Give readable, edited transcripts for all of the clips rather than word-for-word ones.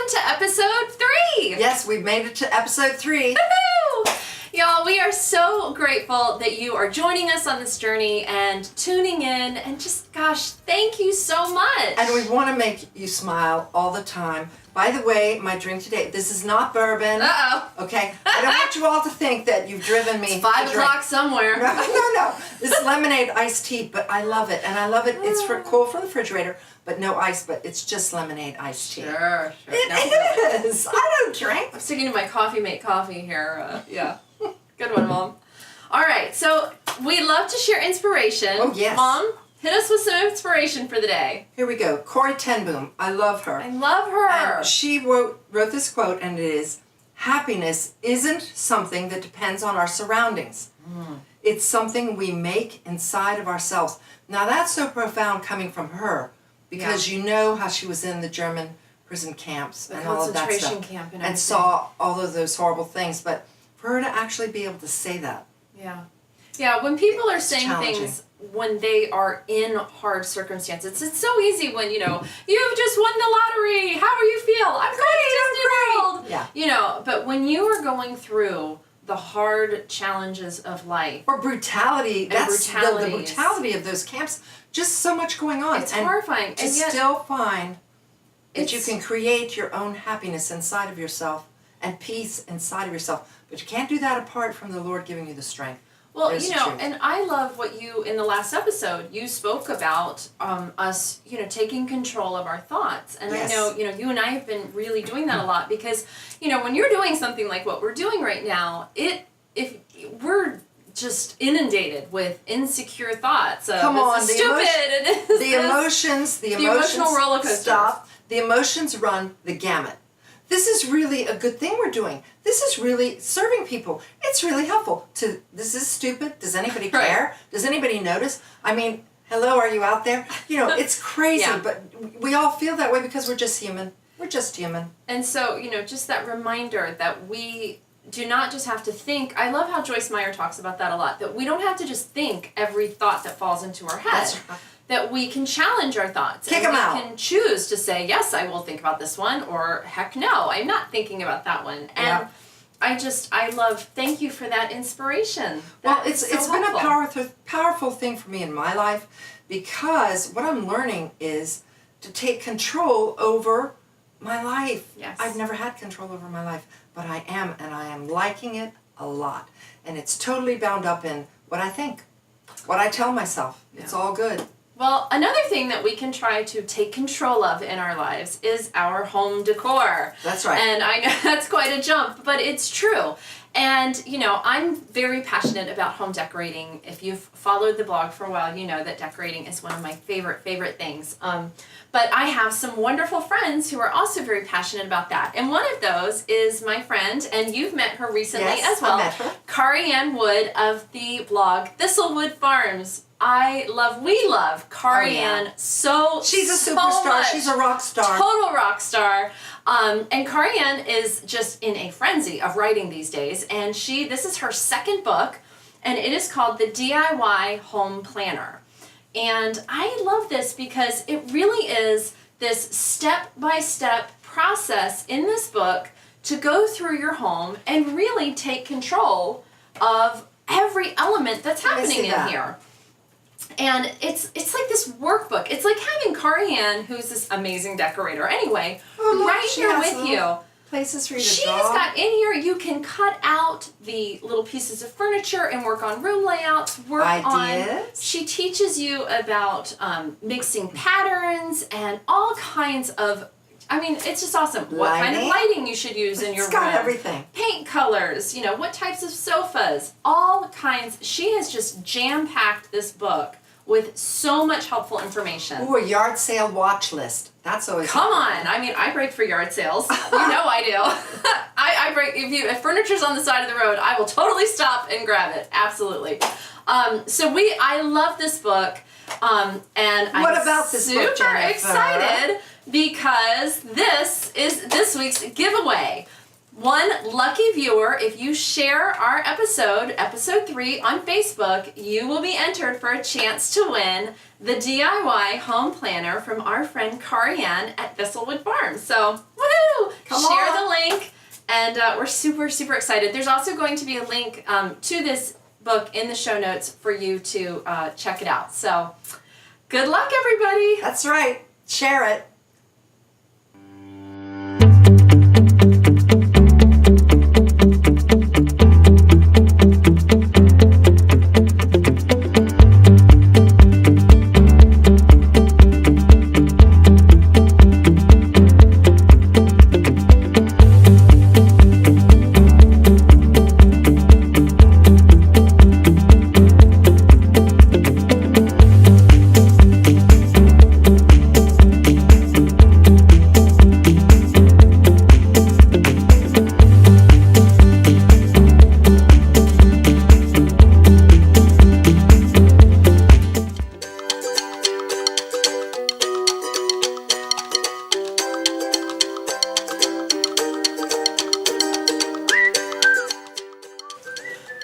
to episode 3. Yes, we've made it to episode 3. Woohoo! Y'all, we are so grateful that you are joining us on this journey and tuning in, and just, gosh, thank you so much. And we want to make you smile all the time. By the way, my drink today, this is not bourbon. Uh-oh. Okay? I don't want you all to think that you've driven me. It's 5 o'clock somewhere. No. This is lemonade iced tea, but I love it. And I love it. It's cool from the refrigerator, but no ice, but it's just lemonade iced tea. Sure. It is. I don't drink. I'm sticking to my coffee mate coffee here. Yeah. Good one, Mom. All right, so we love to share inspiration. Oh, yes. Mom, hit us with some inspiration for the day. Here we go. Corrie ten Boom. I love her. I love her. And she wrote this quote, and it is, happiness isn't something that depends on our surroundings. It's something we make inside of ourselves. Now, that's so profound coming from her, because you know how she was in the German prison camps and all of that stuff. Concentration camp and everything. And saw all of those horrible things. But for her to actually be able to say that. Yeah, when people are saying challenging. things when they are in hard circumstances, it's so easy when, you've just won the lottery. How do you feel? I'm going to Disney World. Yeah. But when you are going through the hard challenges of life. Or brutality. That's the brutalities. brutality of those camps. Just so much going on. It's horrifying. To And yet, still find that you it's- can create your own happiness inside of yourself and peace inside of yourself. But you can't do that apart from the Lord giving you the strength. Well, There's the truth. and I love what you, in the last episode, you spoke about us, taking control of our thoughts. And Yes. I know, you and I have been really doing that a lot because, when you're doing something like what we're doing right now, if we're just inundated with insecure thoughts of, Come on, this is stupid, and this is the emotions emotional roller coaster. Stop. The emotions run the gamut. This is really a good thing we're doing. This is really serving people. It's really helpful. This is stupid. Does anybody care? Does anybody notice? I mean, hello, are you out there? It's crazy, but we all feel that way because we're just human. We're just human. And so, just that reminder that we do not just have to think. I love how Joyce Meyer talks about that a lot, that we don't have to just think every thought that falls into our head. That's right. That we can challenge our thoughts. Kick them out. We can choose to say, yes, I will think about this one, or heck no, I'm not thinking about that one. And thank you for that inspiration. Well, it's been a powerful thing for me in my life, because what I'm learning is to take control over my life. Yes. I've never had control over my life, but I am, and I am liking it a lot. And it's totally bound up in what I think, what I tell myself. Yeah. It's all good. Well, another thing that we can try to take control of in our lives is our home decor. That's right. And I know that's quite a jump, but it's true. And, I'm very passionate about home decorating. If you've followed the blog for a while, you know that decorating is one of my favorite things. But I have some wonderful friends who are also very passionate about that. And one of those is my friend, and you've met her recently as well, I met her. KariAnne Wood of the blog Thistlewood Farms. We love KariAnne so She's a so superstar. much. She's a rock star. Total rock star. And KariAnne is just in a frenzy of writing these days. And this is her second book, and it is called The DIY Home Planner. And I love this because it really is this step-by-step process in this book to go through your home and really take control of every element that's happening in here. And it's like this workbook. It's like having KariAnne, who's this amazing decorator anyway, right here with you. Places for you to She draw. has got in here, you can cut out the little pieces of furniture and work on room layouts, Ideas. She teaches you about mixing patterns and all kinds of, it's just awesome. What kind of lighting you should use in your room. It's got everything. Paint colors, what types of sofas, all kinds. She has just jam-packed this book with so much helpful information. Ooh, a yard sale watch list. That's always Come on. I break for yard sales. You know I do. I break, if furniture's on the side of the road, I will totally stop and grab it. Absolutely. I love this book. And What I'm about this book, super Jennifer? excited because this is this week's giveaway. One lucky viewer, if you share our episode 3 on Facebook, you will be entered for a chance to win the DIY home planner from our friend KariAnne at Thistlewood Farms. So, woohoo! share the link, and we're super, super excited. There's also going to be a link to this book in the show notes for you to check it out. So good luck, everybody. That's right. Share it.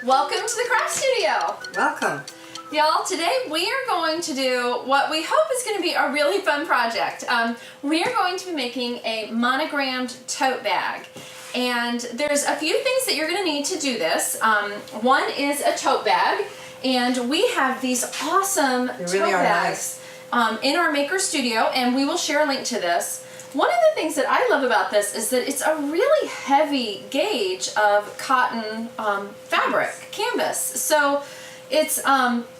Welcome to the craft studio. Welcome. Y'all, today we are going to do what we hope is going to be a really fun project. We are going to be making a monogrammed tote bag. And there's a few things that you're going to need to do this. One is a tote bag. And we have these awesome tote bags in our maker studio, and we will share a link to this. One of the things that I love about this is that it's a really heavy gauge of cotton fabric, canvas. So it's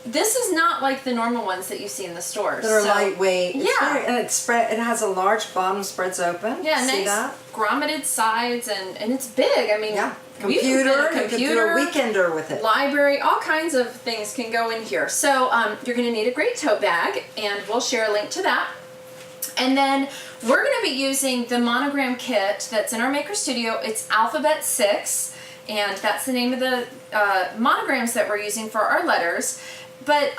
this is not like the normal ones that you see in the stores. They're lightweight. Yeah. And it has a large bottom, spreads open. Yeah, See nice that? grommeted sides, and it's big. I mean, Yeah. we can Computer. fit You could do a weekender with it. library, all kinds of things can go in here. So you're going to need a great tote bag, and we'll share a link to that. And then we're going to be using the monogram kit that's in our maker studio. It's Alphabet 6, and that's the name of the monograms that we're using for our letters. But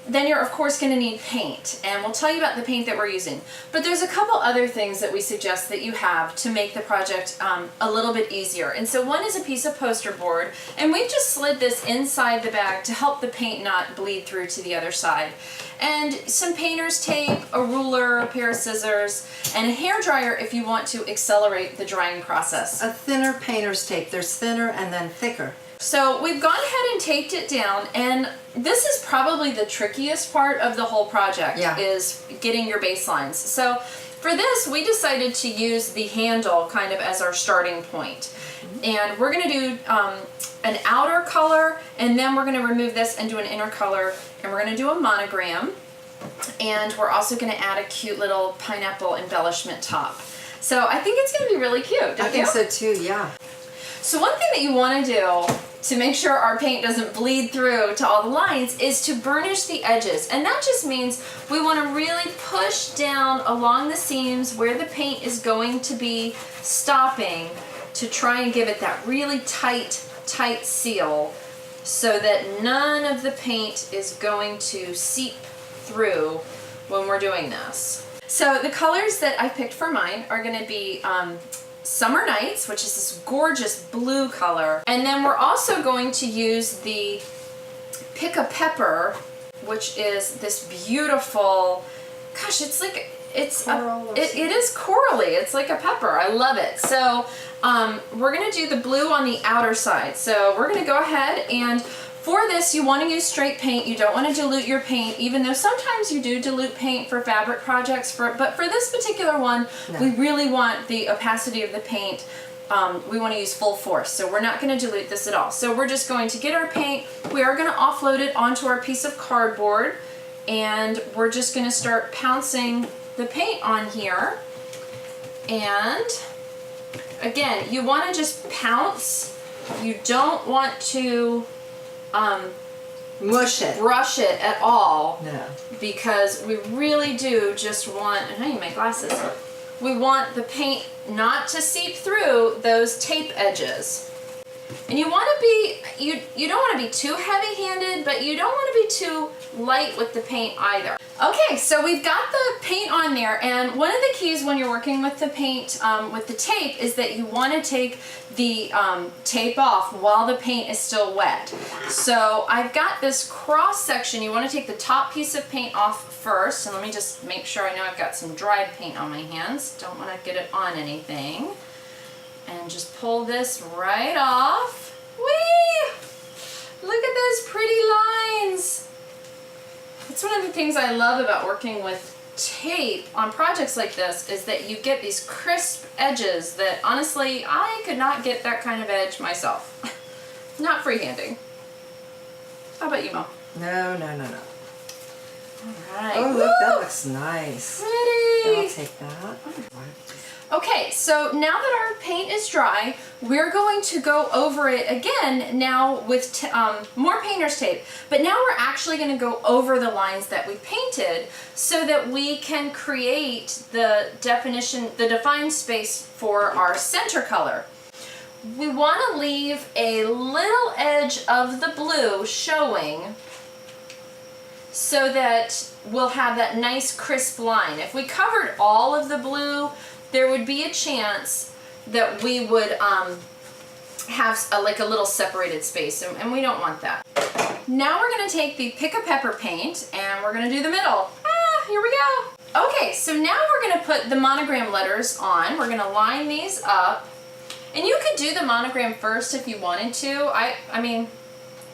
then you're of course going to need paint, and we'll tell you about the paint that we're using. But there's a couple other things that we suggest that you have to make the project a little bit easier. And so one is a piece of poster board, and we've just slid this inside the bag to help the paint not bleed through to the other side. And some painter's tape, a ruler, a pair of scissors, and a hairdryer if you want to accelerate the drying process. A thinner painter's tape. There's thinner and then thicker. So we've gone ahead and taped it down, and this is probably the trickiest part of the whole project, is getting your baselines. So for this, we decided to use the handle kind of as our starting point. And we're going to do an outer color, and then we're going to remove this and do an inner color, and we're going to do a monogram, and we're also going to add a cute little pineapple embellishment top. So I think it's going to be really cute, don't you? I think so too, yeah. So one thing that you want to do to make sure our paint doesn't bleed through to all the lines is to burnish the edges. And that just means we want to really push down along the seams where the paint is going to be stopping to try and give it that really tight seal so that none of the paint is going to seep through when we're doing this. So the colors that I picked for mine are going to be Summer Nights, which is this gorgeous blue color. And then we're also going to use the Pick a Pepper, which is this beautiful, gosh, it's like, it is corally. It's like a pepper. I love it. So we're going to do the blue on the outer side. So we're going to go ahead, and for this you want to use straight paint. You don't want to dilute your paint, even though sometimes you do dilute paint for fabric projects. But for this particular one, we really want the opacity of the paint. We want to use full force, so we're not going to dilute this at all. So we're just going to get our paint. We are going to offload it onto our piece of cardboard, and we're just going to start pouncing the paint on here. And again, you want to just pounce. You don't want to mush it, brush it at all. No, because we really do just want, and I need my glasses, we want the paint not to seep through those tape edges. And you want to be, you don't want to be too heavy-handed, but you don't want to be too light with the paint either. Okay, so we've got the paint on there, and one of the keys when you're working with the paint, with the tape, is that you want to take the tape off while the paint is still wet. So I've got this cross section. You want to take the top piece of paint off first, and let me just make sure I know I've got some dried paint on my hands. Don't want to get it on anything. And just pull this right off. Whee! Look at those pretty lines. That's one of the things I love about working with tape on projects like this, is that you get these crisp edges that honestly I could not get that kind of edge myself. Not freehanding. How about you, Mom? No. Alright. Oh, look, that looks nice. Pretty. I'll take that. Okay, so now that our paint is dry, we're going to go over it again now with more painter's tape. But now we're actually going to go over the lines that we painted so that we can create the defined space for our center color. We want to leave a little edge of the blue showing so that we'll have that nice crisp line. If we covered all of the blue, there would be a chance that we would have like a little separated space, and we don't want that. Now we're going to take the Pick a Pepper paint and we're going to do the middle. Here we go. Okay, so now we're going to put the monogram letters on. We're going to line these up. And you could do the monogram first if you wanted to. I mean,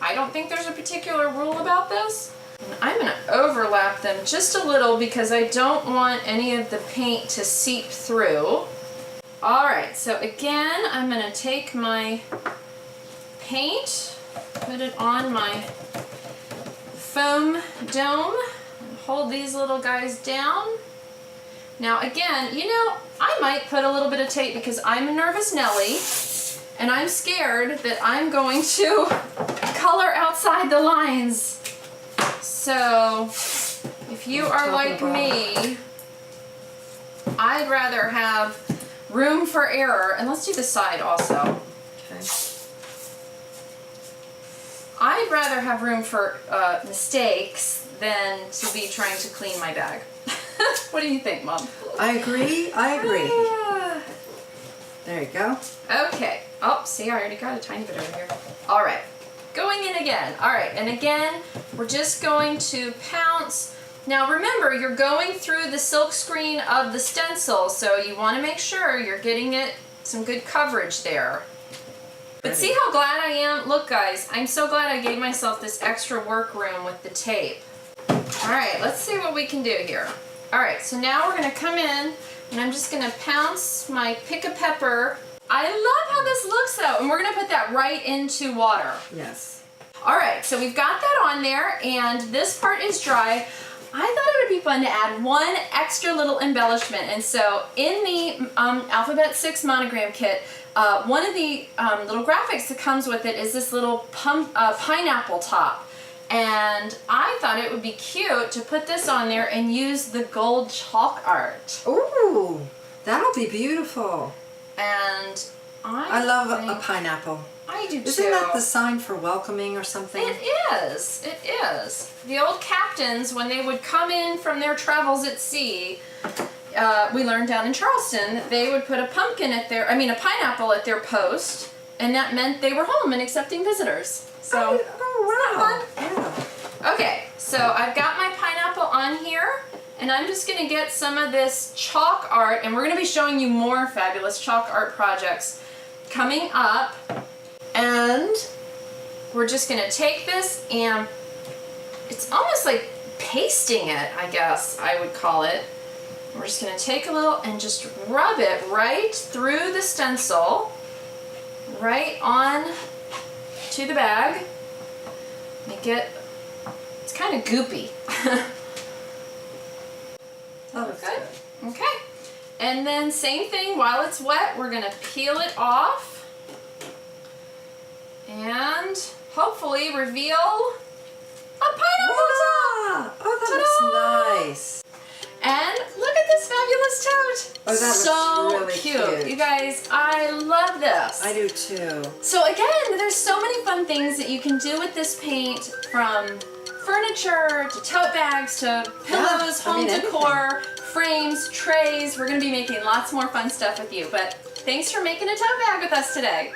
I don't think there's a particular rule about this. And I'm going to overlap them just a little because I don't want any of the paint to seep through. Alright, so again, I'm going to take my paint, put it on my foam dome, and hold these little guys down. Now again, you know, I might put a little bit of tape because I'm a nervous Nelly and I'm scared that I'm going to color outside the lines. So if you are like me, I'd rather have room for error. And let's do the side also. Okay. I'd rather have room for mistakes than to be trying to clean my bag. What do you think, Mom? I agree. There you go. Okay. Oh, see, I already got a tiny bit over here. All right. Going in again. All right. And again, we're just going to pounce. Now remember, you're going through the silk screen of the stencil, so you want to make sure you're getting it some good coverage there. But see how glad I am? Look, guys, I'm so glad I gave myself this extra work room with the tape. All right, let's see what we can do here. All right, so now we're going to come in, and I'm just going to pounce my Pick a Pepper. I love how this looks, though, and we're going to put that right into water. Yes. All right, so we've got that on there, and this part is dry. I thought it would be fun to add one extra little embellishment, and so in the Alphabet 6 monogram kit, one of the little graphics that comes with it is this little pineapple top. And I thought it would be cute to put this on there and use the gold chalk art. Ooh, that'll be beautiful. And I love a pineapple. I do too. Isn't that the sign for welcoming or something? It is. It is. The old captains, when they would come in from their travels at sea, we learned down in Charleston that they would put a pineapple at their post, and that meant they were home and accepting visitors. So, wow. Yeah. Okay, so I've got my pineapple on here, and I'm just going to get some of this chalk art, and we're going to be showing you more fabulous chalk art projects coming up. And we're just going to take this, and it's almost like pasting it, I guess I would call it. We're just going to take a little and just rub it right through the stencil, right on to the bag. Make it, it's kind of goopy. That looks good. Okay. And then same thing, while it's wet, we're going to peel it off and hopefully reveal a pineapple top. Oh, that looks nice. And look at this fabulous tote. Oh, that so looks really cute. You guys, I love this. I do too. So again, there's so many fun things that you can do with this paint, from furniture to tote bags to pillows, home decor, frames, trays. We're going to be making lots more fun stuff with you. But thanks for making a tote bag with us today.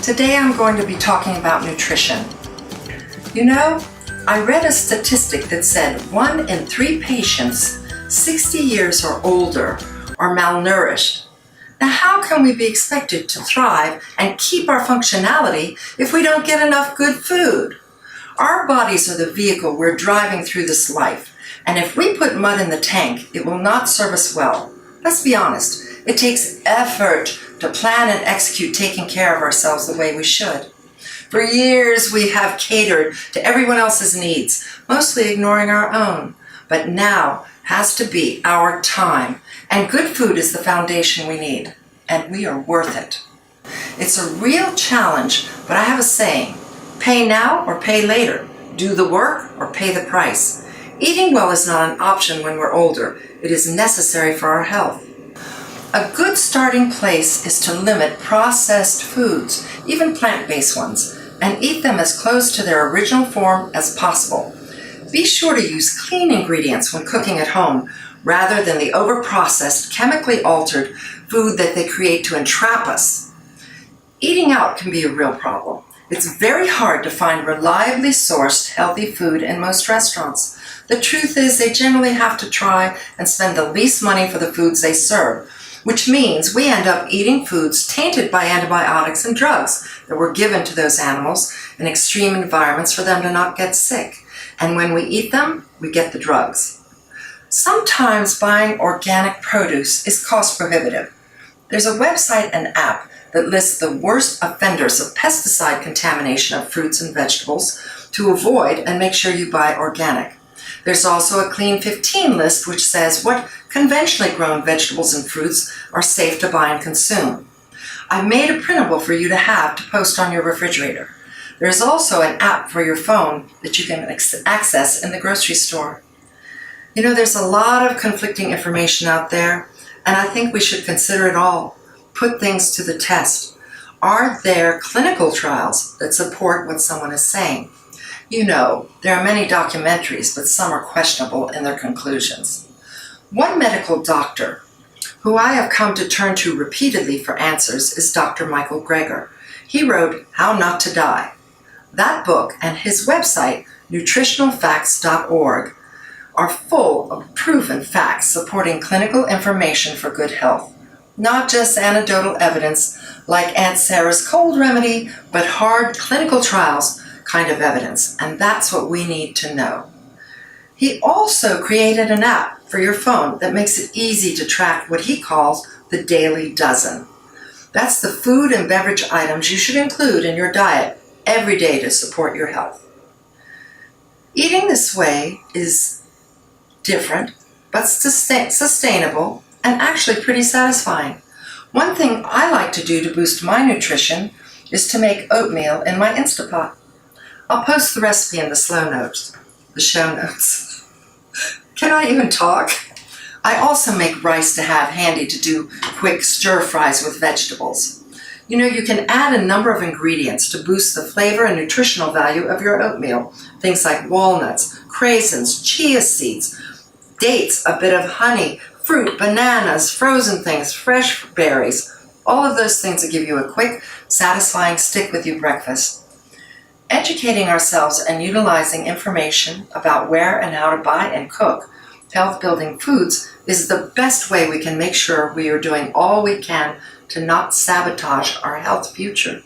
Today I'm going to be talking about nutrition. You know, I read a statistic that said 1 in 3 patients 60 years or older are malnourished. Now, how can we be expected to thrive and keep our functionality if we don't get enough good food? Our bodies are the vehicle we're driving through this life, and if we put mud in the tank, it will not serve us well. Let's be honest, it takes effort to plan and execute taking care of ourselves the way we should. For years, we have catered to everyone else's needs, mostly ignoring our own. But now has to be our time, and good food is the foundation we need, and we are worth it. It's a real challenge, but I have a saying, pay now or pay later, do the work or pay the price. Eating well is not an option when we're older, it is necessary for our health. A good starting place is to limit processed foods, even plant-based ones, and eat them as close to their original form as possible. Be sure to use clean ingredients when cooking at home, rather than the over-processed, chemically altered food that they create to entrap us. Eating out can be a real problem. It's very hard to find reliably sourced, healthy food in most restaurants. The truth is they generally have to try and spend the least money for the foods they serve, which means we end up eating foods tainted by antibiotics and drugs that were given to those animals in extreme environments for them to not get sick. And when we eat them, we get the drugs. Sometimes buying organic produce is cost prohibitive. There's a website and app that lists the worst offenders of pesticide contamination of fruits and vegetables to avoid and make sure you buy organic. There's also a Clean 15 list which says what conventionally grown vegetables and fruits are safe to buy and consume. I've made a printable for you to have to post on your refrigerator. There's also an app for your phone that you can access in the grocery store. You know, there's a lot of conflicting information out there, and I think we should consider it all. Put things to the test. Are there clinical trials that support what someone is saying? You know, there are many documentaries, but some are questionable in their conclusions. One medical doctor who I have come to turn to repeatedly for answers is Dr. Michael Greger. He wrote How Not to Die. That book and his website, nutritionalfacts.org, are full of proven facts supporting clinical information for good health. Not just anecdotal evidence like Aunt Sarah's cold remedy, but hard clinical trials kind of evidence, and that's what we need to know. He also created an app for your phone that makes it easy to track what he calls the Daily Dozen. That's the food and beverage items you should include in your diet every day to support your health. Eating this way is different, but sustainable and actually pretty satisfying. One thing I like to do to boost my nutrition is to make oatmeal in my Instapot. I'll post the recipe in the show notes. Can I even talk? I also make rice to have handy to do quick stir fries with vegetables. You know, you can add a number of ingredients to boost the flavor and nutritional value of your oatmeal. Things like walnuts, craisins, chia seeds, dates, a bit of honey, fruit, bananas, frozen things, fresh berries. All of those things that give you a quick, satisfying, stick-with-you breakfast. Educating ourselves and utilizing information about where and how to buy and cook health-building foods is the best way we can make sure we are doing all we can to not sabotage our health future.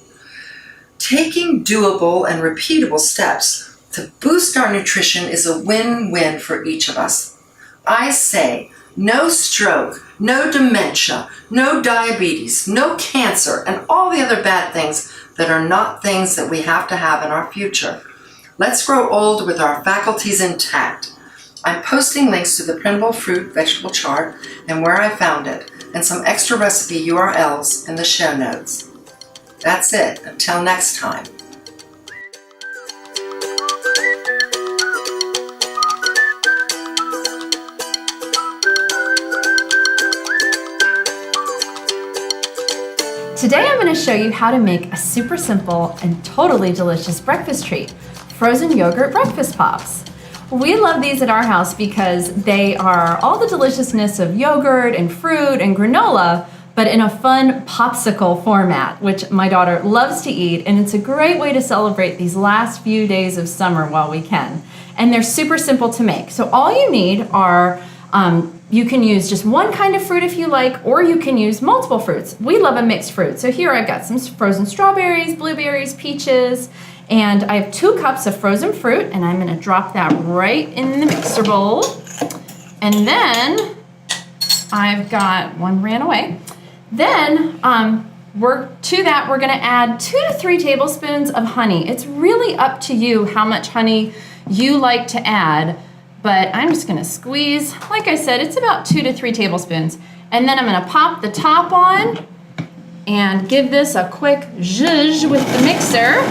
Taking doable and repeatable steps to boost our nutrition is a win-win for each of us. I say no stroke, no dementia, no diabetes, no cancer, and all the other bad things that are not things that we have to have in our future. Let's grow old with our faculties intact. I'm posting links to the printable fruit vegetable chart and where I found it, and some extra recipe URLs in the show notes. That's it. Until next time. Today I'm going to show you how to make a super simple and totally delicious breakfast treat, frozen yogurt breakfast pops. We love these at our house because they are all the deliciousness of yogurt and fruit and granola, but in a fun popsicle format, which my daughter loves to eat, and it's a great way to celebrate these last few days of summer while we can. And they're super simple to make. So all you need are, you can use just one kind of fruit if you like, or you can use multiple fruits. We love a mixed fruit. So here I've got some frozen strawberries, blueberries, peaches, and I have 2 cups of frozen fruit, and I'm gonna drop that right in the mixer bowl. And then I've got, one ran away. Then we're gonna add 2 to 3 tablespoons of honey. It's really up to you how much honey you like to add, but I'm just gonna squeeze, like I said, it's about 2 to 3 tablespoons. And then I'm gonna pop the top on and give this a quick zhuzh with the mixer.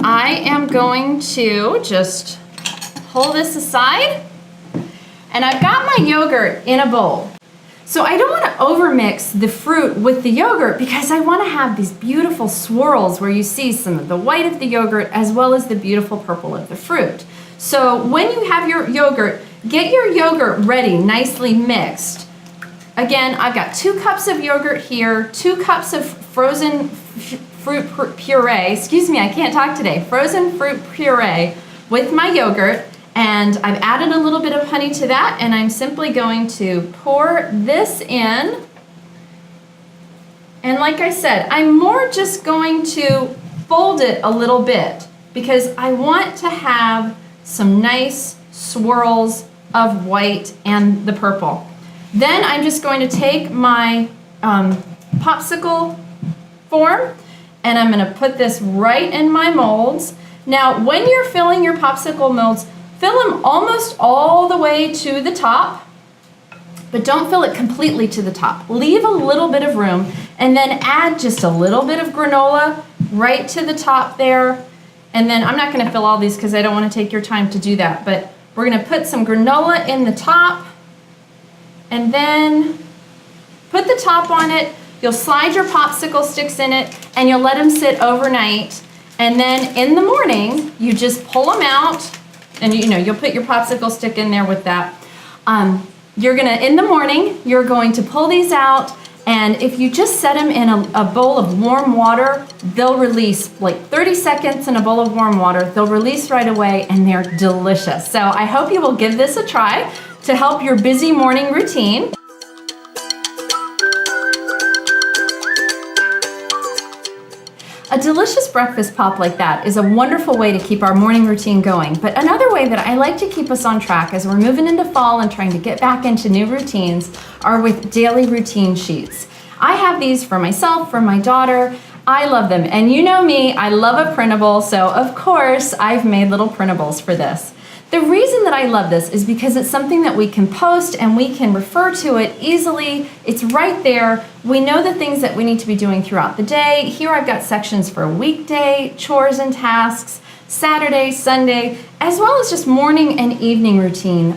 I am going to just pull this aside, and I've got my yogurt in a bowl. So I don't want to overmix the fruit with the yogurt because I want to have these beautiful swirls where you see some of the white of the yogurt as well as the beautiful purple of the fruit. So when you have your yogurt, get your yogurt ready, nicely mixed. Again, I've got 2 cups of yogurt here, 2 cups of frozen fruit puree, excuse me, I can't talk today, frozen fruit puree with my yogurt, and I've added a little bit of honey to that, and I'm simply going to pour this in. And like I said, I'm more just going to fold it a little bit because I want to have some nice swirls of white and the purple. Then I'm just going to take my popsicle form, and I'm gonna put this right in my molds. Now, when you're filling your popsicle molds, fill them almost all the way to the top, but don't fill it completely to the top. Leave a little bit of room, and then add just a little bit of granola right to the top there. And then I'm not gonna fill all these because I don't wanna take your time to do that, but we're gonna put some granola in the top, and then put the top on it. You'll slide your popsicle sticks in it, and you'll let them sit overnight. And then in the morning, you just pull them out, and you'll put your popsicle stick in there with that. In the morning, you're going to pull these out, and if you just set them in a bowl of warm water, they'll release like 30 seconds in a bowl of warm water. They'll release right away, and they're delicious. So I hope you will give this a try to help your busy morning routine. A delicious breakfast pop like that is a wonderful way to keep our morning routine going. But another way that I like to keep us on track as we're moving into fall and trying to get back into new routines are with daily routine sheets. I have these for myself, for my daughter. I love them. And you know me, I love a printable, so of course I've made little printables for this. The reason that I love this is because it's something that we can post and we can refer to it easily. It's right there. We know the things that we need to be doing throughout the day. Here I've got sections for weekday, chores and tasks, Saturday, Sunday, as well as just morning and evening routine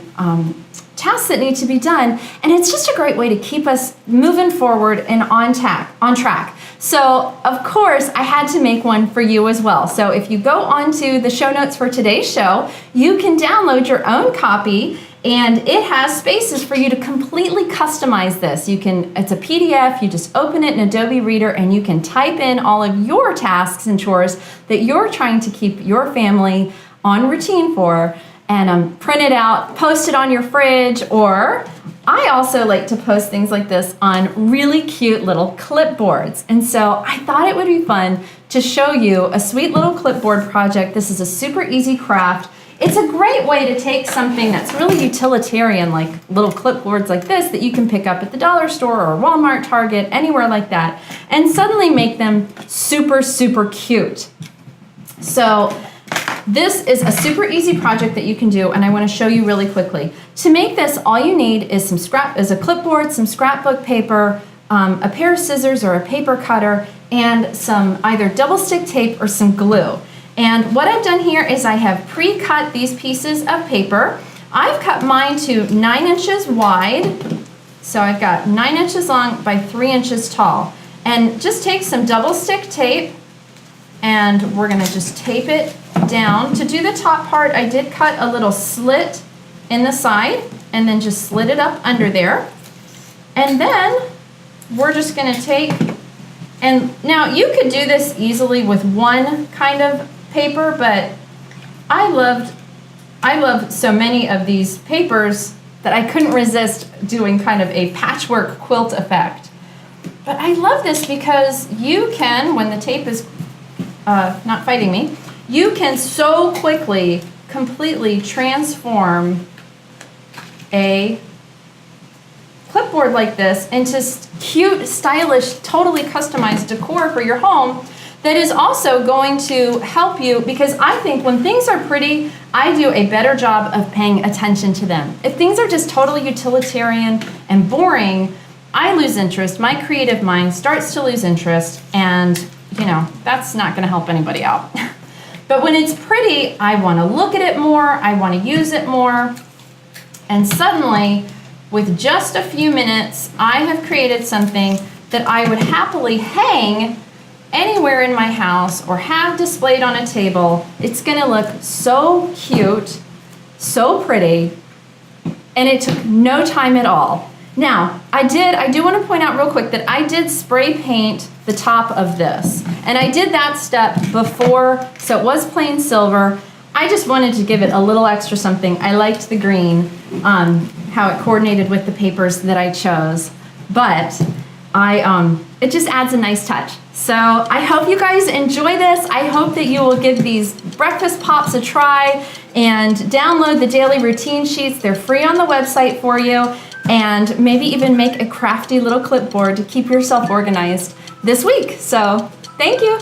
tasks that need to be done. And it's just a great way to keep us moving forward and on track. So of course I had to make one for you as well. So if you go onto the show notes for today's show, you can download your own copy, and it has spaces for you to completely customize this. It's a PDF, you just open it in Adobe Reader, and you can type in all of your tasks and chores that you're trying to keep your family on routine for, and print it out, post it on your fridge, or I also like to post things like this on really cute little clipboards. And so I thought it would be fun to show you a sweet little clipboard project. This is a super easy craft. It's a great way to take something that's really utilitarian, like little clipboards like this that you can pick up at the dollar store or Walmart, Target, anywhere like that, and suddenly make them super, super cute. So This is a super easy project that you can do, and I want to show you really quickly. To make this, all you need is a clipboard, some scrapbook paper, a pair of scissors or a paper cutter, and some either double stick tape or some glue. And what I've done here is I have pre-cut these pieces of paper. I've cut mine to 9 inches wide, so I've got 9 inches long by 3 inches tall. And just take some double stick tape, and we're gonna just tape it down. To do the top part, I did cut a little slit in the side and then just slid it up under there. And then we're just gonna take, and now you could do this easily with one kind of paper, but I loved so many of these papers that I couldn't resist doing kind of a patchwork quilt effect. But I love this because you can, when the tape is not fighting me, you can so quickly completely transform a clipboard like this into cute, stylish, totally customized decor for your home that is also going to help you, because I think when things are pretty, I do a better job of paying attention to them. If things are just totally utilitarian and boring, I lose interest. My creative mind starts to lose interest, and you know, that's not gonna help anybody out. But when it's pretty, I wanna look at it more, I wanna use it more, and suddenly, with just a few minutes, I have created something that I would happily hang anywhere in my house or have displayed on a table. It's gonna look so cute, so pretty, and it took no time at all. Now, I do want to point out real quick that I did spray paint the top of this, and I did that step before, so it was plain silver. I just wanted to give it a little extra something. I liked the green, how it coordinated with the papers that I chose, but it just adds a nice touch. So I hope you guys enjoy this. I hope that you will give these breakfast pops a try and download the daily routine sheets. They're free on the website for you, and maybe even make a crafty little clipboard to keep yourself organized this week. So thank you.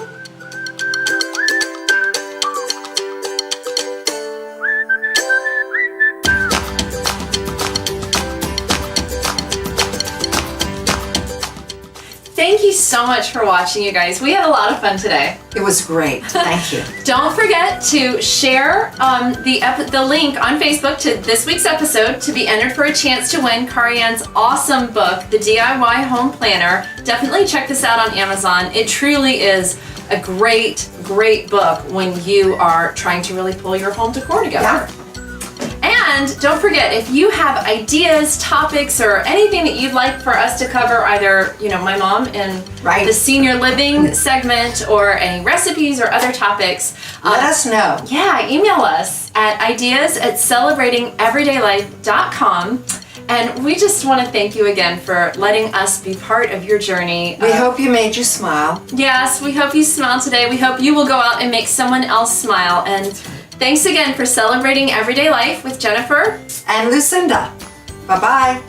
Thank you so much for watching, you guys. We had a lot of fun today. It was great. Thank you. Don't forget to share the link on Facebook to this week's episode to be entered for a chance to win KariAnne's awesome book, The DIY Home Planner. Definitely check this out on Amazon. It truly is a great, great book when you are trying to really pull your home decor together. Yeah. And don't forget, if you have ideas, topics, or anything that you'd like for us to cover, either, you know, my mom in the senior living segment, or any recipes or other topics, let us know. Yeah, email us at ideas@celebratingeverydaylife.com. And we just want to thank you again for letting us be part of your journey. We hope you made you smile. Yes, we hope you smile today. We hope you will go out and make someone else smile. And thanks again for celebrating everyday life with Jennifer and Lucinda. Bye-bye.